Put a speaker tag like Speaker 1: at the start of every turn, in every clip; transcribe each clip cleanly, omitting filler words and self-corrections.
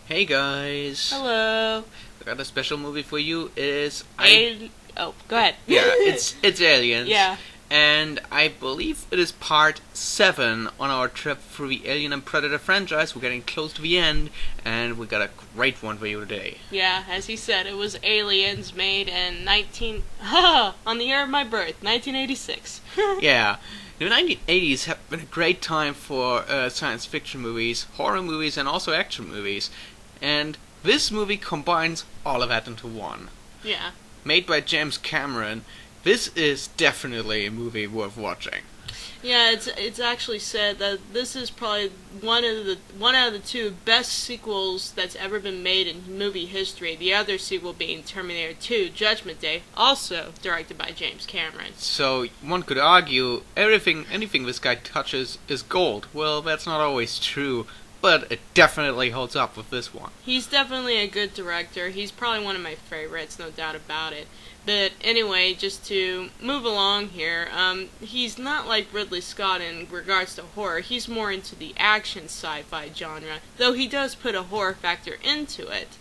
Speaker 1: Hey guys,
Speaker 2: Hello.
Speaker 1: I got a special movie for you.
Speaker 2: Oh, go ahead.
Speaker 1: Yeah, it's Aliens.
Speaker 2: Yeah.
Speaker 1: And I believe it is part 7 on our trip through the Alien and Predator franchise. We're getting close to the end, and we got a great one for you today.
Speaker 2: Yeah, as he said, it was Aliens made in on the year of my birth, 1986.
Speaker 1: Yeah. The 1980s have been a great time for science fiction movies, horror movies, and also action movies. And this movie combines all of that into one.
Speaker 2: Yeah.
Speaker 1: Made by James Cameron, this is definitely a movie worth watching.
Speaker 2: Yeah, it's actually said that this is probably one out of the two best sequels that's ever been made in movie history. The other sequel being Terminator 2: Judgment Day, also directed by James Cameron.
Speaker 1: So one could argue anything this guy touches is gold. Well, that's not always true, but it definitely holds up with this one.
Speaker 2: He's definitely a good director. He's probably one of my favorites, no doubt about it. But anyway, just to move along here, he's not like Ridley Scott in regards to horror. He's more into the action sci-fi genre, though he does put a horror factor into it,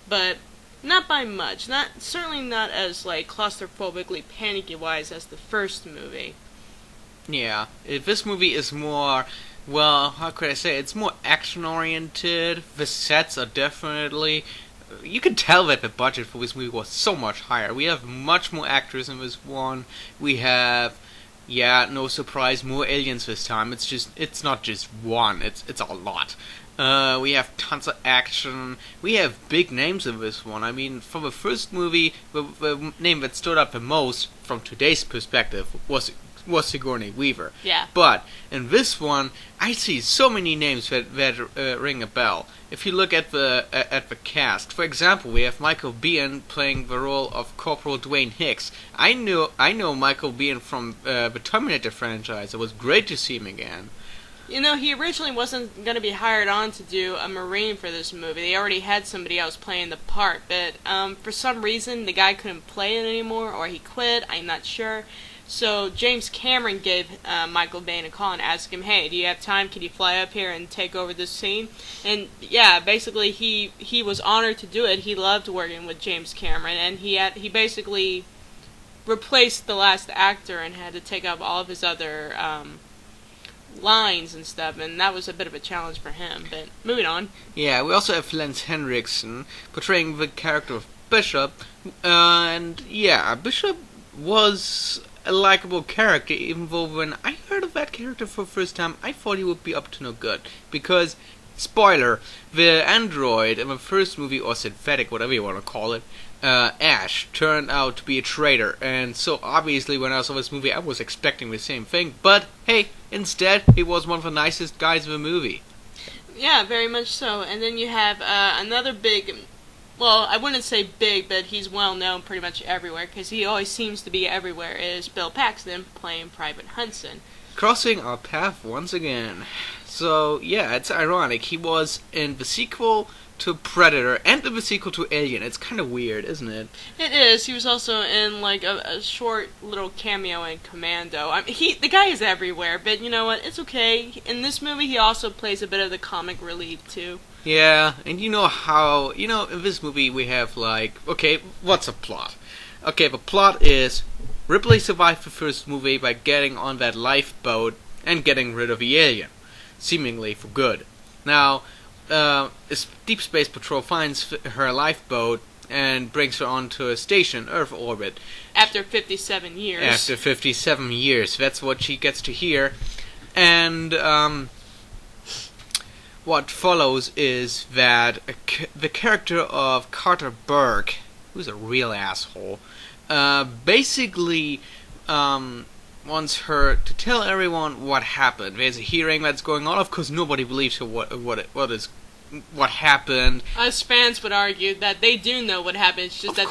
Speaker 2: but not by much. Certainly not as like claustrophobically panicky-wise as the first movie.
Speaker 1: Yeah, this movie is more, well, how could I say, it's more action-oriented. The sets are definitely... You can tell that the budget for this movie was so much higher. We have much more actors in this one. We have, yeah, no surprise, more aliens this time. It's not just one. It's a lot. We have tons of action. We have big names in this one. I mean, from the first movie, the name that stood out the most from today's perspective was Sigourney Weaver.
Speaker 2: Yeah.
Speaker 1: But in this one, I see so many names that ring a bell. If you look at the cast, for example, we have Michael Biehn playing the role of Corporal Dwayne Hicks. I know Michael Biehn from the Terminator franchise. It was great to see him again.
Speaker 2: You know, he originally wasn't going to be hired on to do a Marine for this movie. They already had somebody else playing the part, but for some reason the guy couldn't play it anymore, or he quit. I'm not sure. So James Cameron gave Michael Biehn a call and asked him, "Hey, do you have time? Can you fly up here and take over this scene?" And yeah, basically he was honored to do it. He loved working with James Cameron, and he basically replaced the last actor and had to take up all of his other lines and stuff, and that was a bit of a challenge for him. But moving on.
Speaker 1: Yeah, we also have Lance Henriksen portraying the character of Bishop, and yeah, Bishop was a likable character, even though when I heard of that character for the first time, I thought he would be up to no good. Because, spoiler, the android in the first movie, or synthetic, whatever you want to call it, Ash, turned out to be a traitor. And so obviously when I saw this movie, I was expecting the same thing. But, hey, instead, he was one of the nicest guys in the movie.
Speaker 2: Yeah, very much so. And then you have another big... Well, I wouldn't say big, but he's well known pretty much everywhere, because he always seems to be everywhere, is Bill Paxton playing Private Hudson.
Speaker 1: Crossing our path once again. So, yeah, it's ironic. He was in the sequel to Predator and in the sequel to Alien. It's kind of weird, isn't it?
Speaker 2: It is. He was also in, like, a short little cameo in Commando. I mean, the guy is everywhere, but you know what? It's okay. In this movie, he also plays a bit of the comic relief, too.
Speaker 1: Yeah, and you know how, in this movie we have okay, what's a plot? Okay, the plot is Ripley survived the first movie by getting on that lifeboat and getting rid of the alien, seemingly for good. Now, Deep Space Patrol finds her lifeboat and brings her onto a station, Earth orbit.
Speaker 2: After 57 years.
Speaker 1: After 57 years, that's what she gets to hear. And, what follows is that the character of Carter Burke, who's a real asshole, basically wants her to tell everyone what happened. There's a hearing that's going on. Of course, nobody believes her what happened.
Speaker 2: Us fans would argue that they do know what happened. It's just that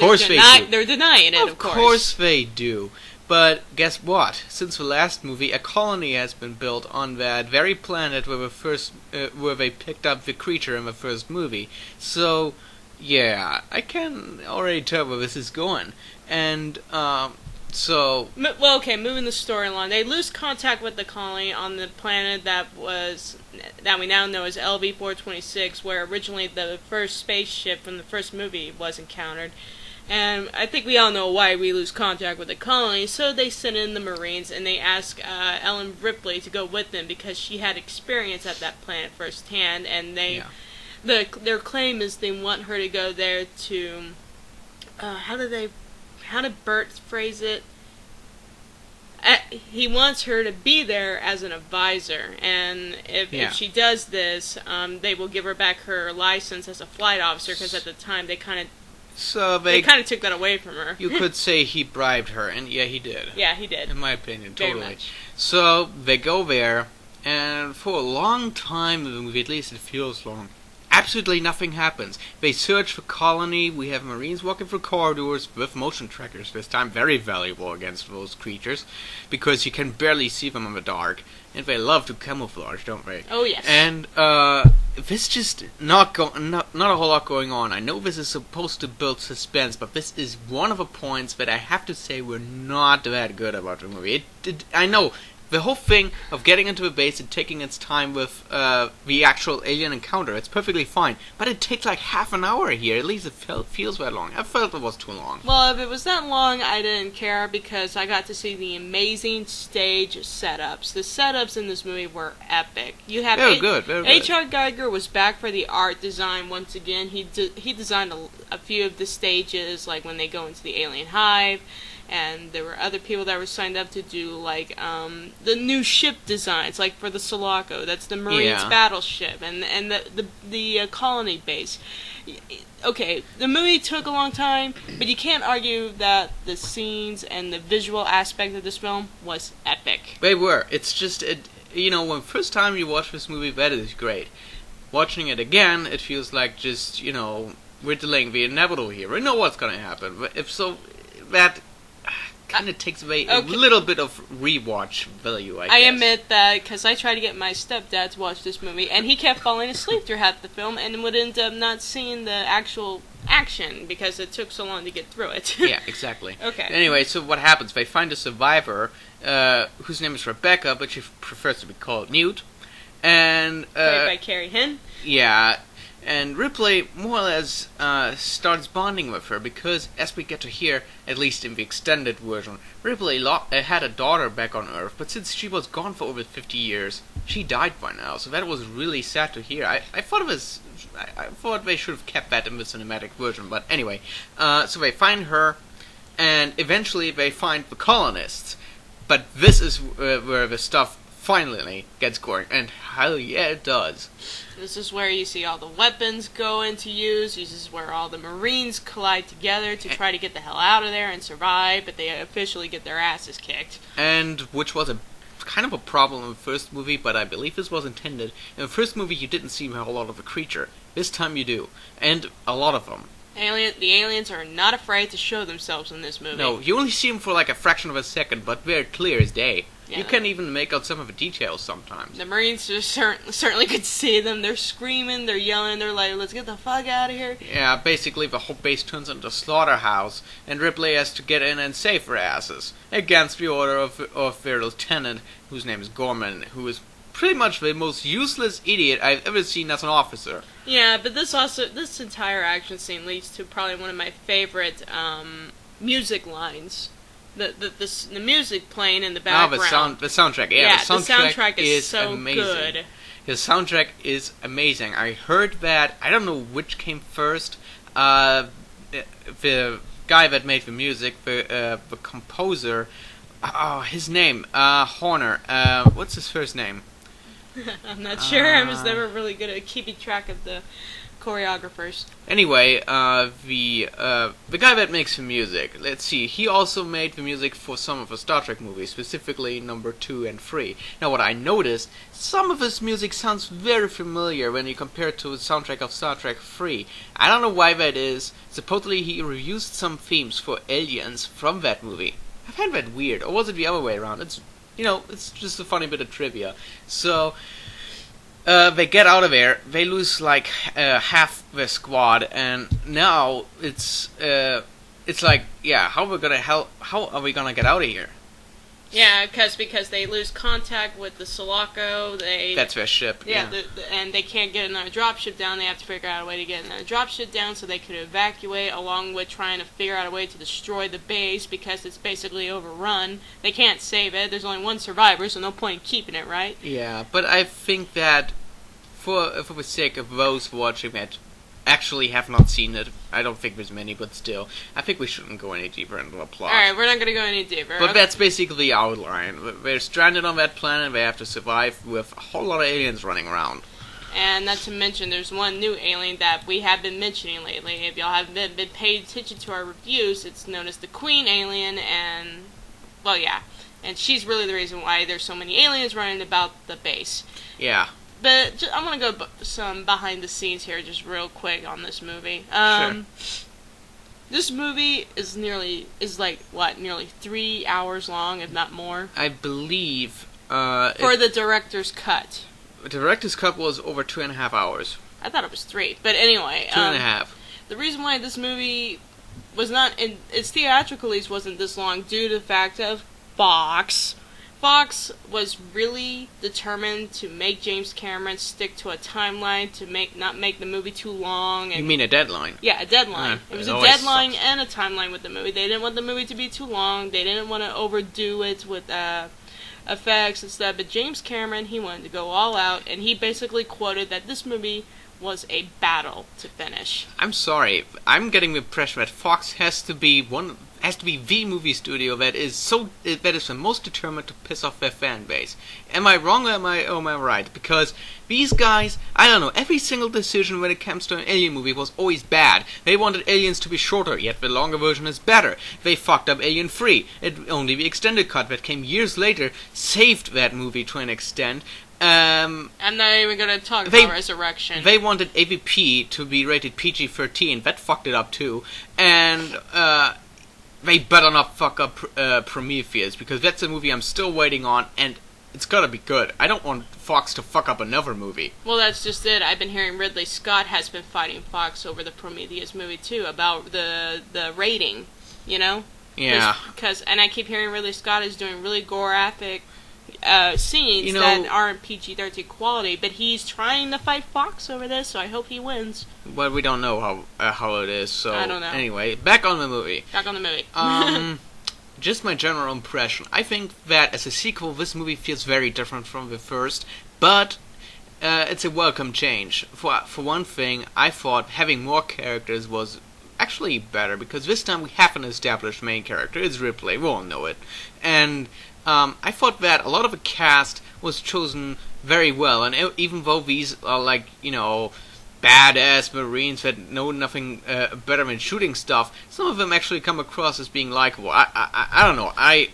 Speaker 2: they're denying it. Of course.
Speaker 1: Of course they do. But guess what? Since the last movie, a colony has been built on that very planet where they picked up the creature in the first movie. So, yeah, I can already tell where this is going. And So
Speaker 2: Well, okay, moving the story along. They lose contact with the colony on the planet that we now know as LV-426, where originally the first spaceship from the first movie was encountered. And I think we all know why we lose contact with the colony, so they send in the Marines and they ask Ellen Ripley to go with them because she had experience at that planet firsthand, and their claim is they want her to go there to how did Bert phrase it? He wants her to be there as an advisor, and if she does this, they will give her back her license as a flight officer, because at the time they kind of took that away from her.
Speaker 1: You could say he bribed her, and yeah, he did.
Speaker 2: Yeah, he did.
Speaker 1: In my opinion,
Speaker 2: Very
Speaker 1: totally.
Speaker 2: much.
Speaker 1: So they go there, and for a long time in the movie, at least it feels long, absolutely nothing happens. They search for colony. We have Marines walking through corridors with motion trackers this time. Very valuable against those creatures, because you can barely see them in the dark. And they love to camouflage, don't they?
Speaker 2: Oh, yes.
Speaker 1: And this just not a whole lot going on. I know this is supposed to build suspense, but this is one of the points that I have to say were not that good about the movie. I know the whole thing of getting into the base and taking its time with the actual alien encounter, it's perfectly fine. But it takes like half an hour here. At least it feels that long. I felt it was too long.
Speaker 2: Well, if it was that long, I didn't care because I got to see the amazing stage setups. The setups in this movie were epic. You have
Speaker 1: Very good.
Speaker 2: H.R. Geiger was back for the art design once again. He designed a few of the stages, like when they go into the alien hive. And there were other people that were signed up to do, like, the new ship designs, like for the Sulaco. That's the Marines battleship, and the colony base. Okay, the movie took a long time, but you can't argue that the scenes and the visual aspect of this film was epic.
Speaker 1: They were. It's just, when first time you watch this movie, that is great. Watching it again, it feels like just, we're delaying the inevitable here. We know what's going to happen. But if so, that kind of takes away a little bit of rewatch value, I guess.
Speaker 2: I admit that, because I tried to get my stepdad to watch this movie, and he kept falling asleep through half the film, and would end up not seeing the actual action, because it took so long to get through it.
Speaker 1: Yeah, exactly.
Speaker 2: Okay.
Speaker 1: Anyway, so what happens? They find a survivor, whose name is Rebecca, but she prefers to be called Newt, and
Speaker 2: played by Carrie Henn.
Speaker 1: Yeah, and Ripley more or less starts bonding with her because, as we get to hear, at least in the extended version, Ripley had a daughter back on Earth, but since she was gone for over 50 years, she died by now. So that was really sad to hear. I thought it was, I thought they should have kept that in the cinematic version, but anyway, so they find her, and eventually they find the colonists. But this is where the stuff finally gets going, and hell yeah, it does.
Speaker 2: This is where you see all the weapons go into use. This is where all the Marines collide together to try to get the hell out of there and survive, but they officially get their asses kicked.
Speaker 1: And which was a kind of a problem in the first movie, but I believe this was intended. In the first movie, you didn't see a whole lot of the creature. This time you do, and a lot of them.
Speaker 2: The aliens are not afraid to show themselves in this movie.
Speaker 1: No, you only see them for like a fraction of a second, but they're clear as day.
Speaker 2: Yeah.
Speaker 1: You can't even make out some of the details sometimes.
Speaker 2: The Marines just certainly could see them. They're screaming, they're yelling, they're like, let's get the fuck out of here.
Speaker 1: Yeah, basically the whole base turns into a slaughterhouse, and Ripley has to get in and save her asses. Against the order of their lieutenant, whose name is Gorman, who is pretty much the most useless idiot I've ever seen as an officer.
Speaker 2: Yeah, but this entire action scene leads to probably one of my favorite music lines. The music playing in the background.
Speaker 1: The soundtrack. Yeah, the soundtrack is so amazing.
Speaker 2: Good.
Speaker 1: The soundtrack is amazing. I heard that. I don't know which came first. The guy that made the music, the composer. Oh, his name. Horner. What's his first name?
Speaker 2: I'm not sure. I was never really good at keeping track of the choreographers.
Speaker 1: Anyway, the guy that makes the music, let's see, he also made the music for some of the Star Trek movies, specifically number 2 and 3. Now what I noticed, some of his music sounds very familiar when you compare it to the soundtrack of Star Trek 3. I don't know why that is. Supposedly he reused some themes for Aliens from that movie. I find that weird, or was it the other way around? It's just a funny bit of trivia. So, they get out of there, they lose like half their squad, and now it's it's like, yeah, how are we gonna get out of here?
Speaker 2: Yeah, because they lose contact with the Sulaco.
Speaker 1: That's their ship. Yeah,
Speaker 2: and they can't get another dropship down. They have to figure out a way to get another dropship down so they could evacuate, along with trying to figure out a way to destroy the base because it's basically overrun. They can't save it. There's only one survivor, so no point in keeping it, right?
Speaker 1: Yeah, but I think that for the sake of those watching that actually have not seen it, I don't think there's many, but still, I think we shouldn't go any deeper into the plot.
Speaker 2: Alright, we're not going to go any deeper.
Speaker 1: But that's basically the outline. They're stranded on that planet, they have to survive with a whole lot of aliens running around.
Speaker 2: And not to mention, there's one new alien that we have been mentioning lately. If y'all haven't been paying attention to our reviews, it's known as the Queen Alien, and, well, yeah. And she's really the reason why there's so many aliens running about the base.
Speaker 1: Yeah.
Speaker 2: But I'm going to go some behind the scenes here just real quick on this movie.
Speaker 1: Sure.
Speaker 2: This movie is nearly 3 hours long, if not more.
Speaker 1: I believe...
Speaker 2: for the director's cut.
Speaker 1: The director's cut was over 2.5 hours.
Speaker 2: I thought it was 3, but anyway.
Speaker 1: 2.5.
Speaker 2: The reason why this movie was not... its theatrical release wasn't this long due to the fact of Fox. Fox was really determined to make James Cameron stick to a timeline to not make the movie too long. And,
Speaker 1: you mean a deadline?
Speaker 2: Yeah, a deadline. It was a deadline and a timeline with the movie. They didn't want the movie to be too long. They didn't want to overdo it with effects and stuff. But James Cameron, he wanted to go all out, and he basically quoted that this movie was a battle to finish.
Speaker 1: I'm sorry. I'm getting the impression that Fox has to be the movie studio that is the most determined to piss off their fan base. Am I wrong or am I right? Because these guys, I don't know, every single decision when it comes to an alien movie was always bad. They wanted aliens to be shorter, yet the longer version is better. They fucked up Alien 3. Only the extended cut that came years later saved that movie to an extent.
Speaker 2: I'm not even going to talk about Resurrection.
Speaker 1: They wanted AVP to be rated PG-13. That fucked it up too. And they better not fuck up Prometheus, because that's a movie I'm still waiting on, and it's gotta be good. I don't want Fox to fuck up another movie.
Speaker 2: Well, that's just it. I've been hearing Ridley Scott has been fighting Fox over the Prometheus movie too, about the rating, you know?
Speaker 1: Yeah.
Speaker 2: And I keep hearing Ridley Scott is doing really gore-graphic scenes that aren't PG-13 quality, but he's trying to fight Fox over this, so I hope he wins.
Speaker 1: Well, we don't know how it is, so...
Speaker 2: I don't know.
Speaker 1: Anyway, back on the movie. Just my general impression. I think that as a sequel, this movie feels very different from the first, but it's a welcome change. For one thing, I thought having more characters was actually better, because this time we have an established main character. It's Ripley, we all know it. And I thought that a lot of the cast was chosen very well, and even though these are like, badass Marines that know nothing better than shooting stuff, some of them actually come across as being likable. I don't know, I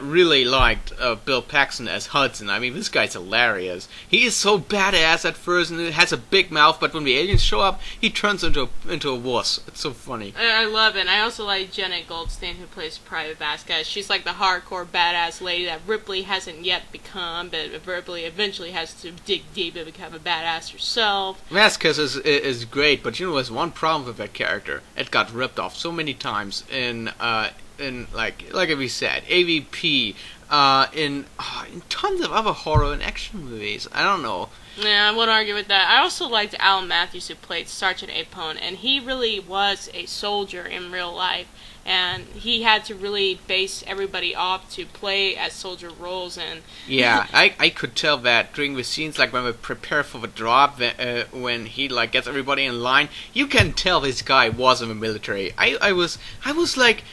Speaker 1: really liked Bill Paxton as Hudson. I mean, this guy's hilarious. He is so badass at first and has a big mouth, but when the aliens show up, he turns into a wuss. It's so funny.
Speaker 2: I love it. And I also like Jenna Goldstein, who plays Private Vasquez. She's like the hardcore badass lady that Ripley hasn't yet become, but Ripley eventually has to dig deep and become a badass herself.
Speaker 1: Vasquez is great, but there's one problem with that character. It got ripped off so many times in like we said, AVP, in tons of other horror and action movies. I don't know.
Speaker 2: Yeah, I won't argue with that. I also liked Alan Matthews, who played Sergeant Apone, and he really was a soldier in real life, and he had to really base everybody off to play as soldier roles. And
Speaker 1: yeah, I could tell that during the scenes, like when we prepare for the drop, when he like gets everybody in line, you can tell this guy was in the military. I was like,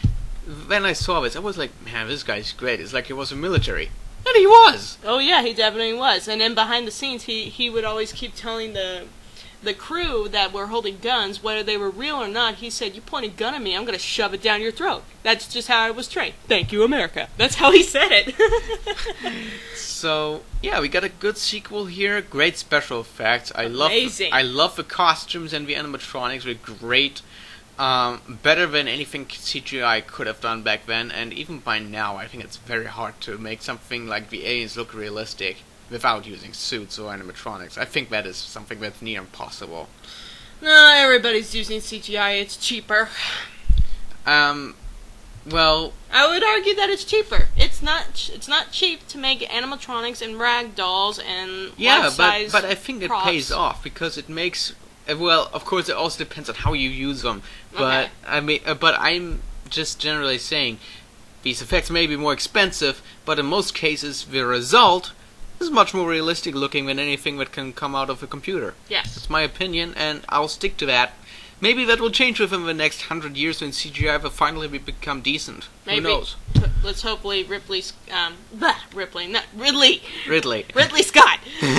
Speaker 1: when I saw this, I was like, man, this guy's great. It's like he was in the military. And he was!
Speaker 2: Oh yeah, he definitely was. And then behind the scenes, he would always keep telling the crew that were holding guns, whether they were real or not, he said, you point a gun at me, I'm going to shove it down your throat. That's just how I was trained. Thank you, America. That's how he said it.
Speaker 1: So, yeah, we got a good sequel here. Great special effects.
Speaker 2: Amazing.
Speaker 1: I love the costumes and the animatronics. They're great. Better than anything CGI could have done back then, and even by now I think it's very hard to make something like the aliens look realistic without using suits or animatronics. I think that is something that's near impossible.
Speaker 2: No, everybody's using CGI, it's cheaper.
Speaker 1: Well,
Speaker 2: I would argue that it's cheaper. It's not cheap to make animatronics and rag dolls and life-size
Speaker 1: but I think it
Speaker 2: props.
Speaker 1: pays off because it makes. Well, of course, it also depends on how you use them. But
Speaker 2: Okay.
Speaker 1: but I'm just generally saying these effects may be more expensive, but in most cases, the result is much more realistic looking than anything that can come out of a computer.
Speaker 2: Yes.
Speaker 1: That's my opinion, and I'll stick to that. Maybe that will change within the next 100 years when CGI will finally become decent.
Speaker 2: Maybe.
Speaker 1: Who knows?
Speaker 2: Let's hopefully Ridley Scott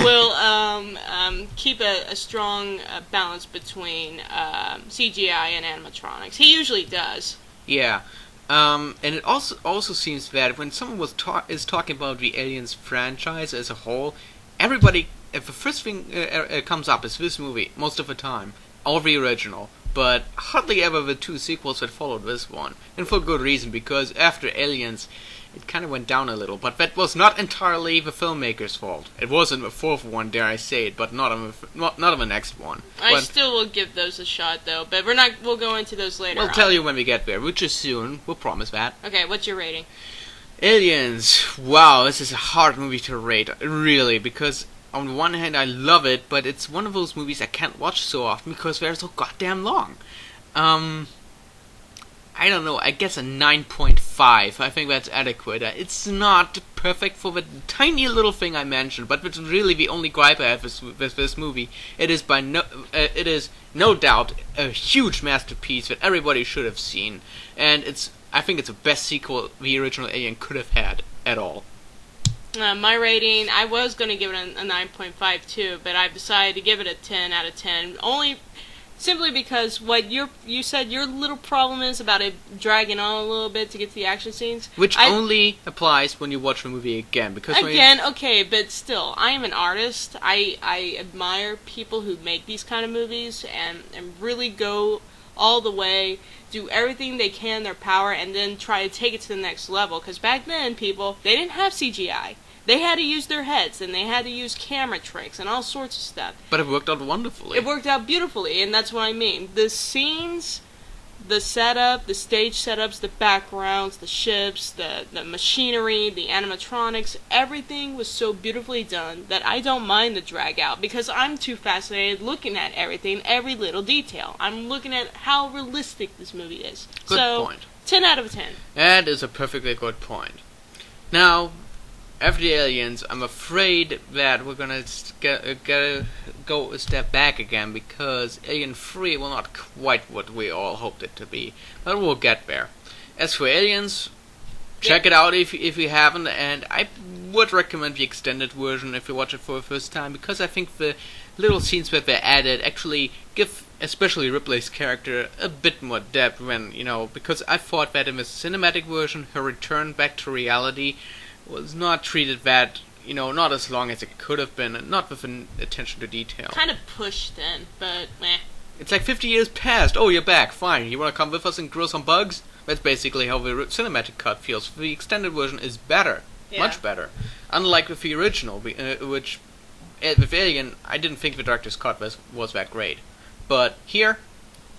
Speaker 2: will keep a strong balance between CGI and animatronics. He usually does.
Speaker 1: Yeah. And it also seems that when someone is talking about the Aliens franchise as a whole, everybody, if the first thing comes up is this movie most of the time, or the original, but hardly ever the two sequels that followed this one, and for good reason, because after Aliens, it kind of went down a little, but that was not entirely the filmmaker's fault. It was in the fourth one, dare I say it, but not on the next one.
Speaker 2: I still will give those a shot, though, but we'll go into those later.
Speaker 1: We'll tell you when we get there, which is soon. We'll promise that.
Speaker 2: Okay, what's your rating?
Speaker 1: Aliens. Wow, this is a hard movie to rate, really, because on the one hand I love it, but it's one of those movies I can't watch so often because they're so goddamn long. I don't know, I guess a 9.5. I think that's adequate. It's not perfect for the tiny little thing I mentioned, but it's really the only gripe I have with this movie. It is no doubt a huge masterpiece that everybody should have seen, and I think it's the best sequel the original Alien could have had at all.
Speaker 2: My rating, I was going to give it a 9.5 too, but I've decided to give it a 10 out of 10. Simply because what you said your little problem is about it dragging on a little bit to get to the action scenes.
Speaker 1: Which only applies when you watch the movie again.
Speaker 2: Okay, but still, I am an artist. I admire people who make these kind of movies and really go all the way, do everything they can in their power, and then try to take it to the next level. Because back then, they didn't have CGI. They had to use their heads, and they had to use camera tricks and all sorts of stuff.
Speaker 1: But it worked out wonderfully.
Speaker 2: It worked out beautifully, and that's what I mean. The scenes, the setup, the stage setups, the backgrounds, the ships, the machinery, the animatronics, everything was so beautifully done that I don't mind the drag out because I'm too fascinated looking at everything, every little detail. I'm looking at how realistic this movie is.
Speaker 1: Good point.
Speaker 2: 10 out of 10.
Speaker 1: That is a perfectly good point. Now, after the Aliens, I'm afraid that we're gonna go a step back again because Alien 3 will not quite what we all hoped it to be, but we'll get there. As for Aliens, check it out if you haven't, and I would recommend the extended version if you watch it for the first time because I think the little scenes that they added actually give, especially Ripley's character, a bit more depth because I thought that in the cinematic version, her return back to reality was not treated not as long as it could have been, and not with an attention to detail.
Speaker 2: Kind of pushed in, but meh.
Speaker 1: It's like 50 years passed. Oh, you're back. Fine. You want to come with us and grow some bugs? That's basically how the cinematic cut feels. The extended version is better. Yeah. Much better. Unlike with the original, which, with Alien, I didn't think the director's cut was that great. But here,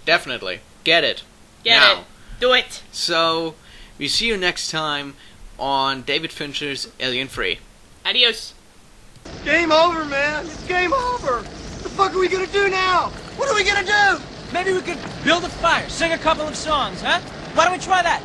Speaker 1: definitely. Get it.
Speaker 2: Get it. Do it.
Speaker 1: So, we see you next time on David Fincher's Alien 3.
Speaker 2: Adios.
Speaker 3: Game over, man. It's game over. What the fuck are we gonna do now? What are we gonna do?
Speaker 4: Maybe we could build a fire, sing a couple of songs, huh? Why don't we try that?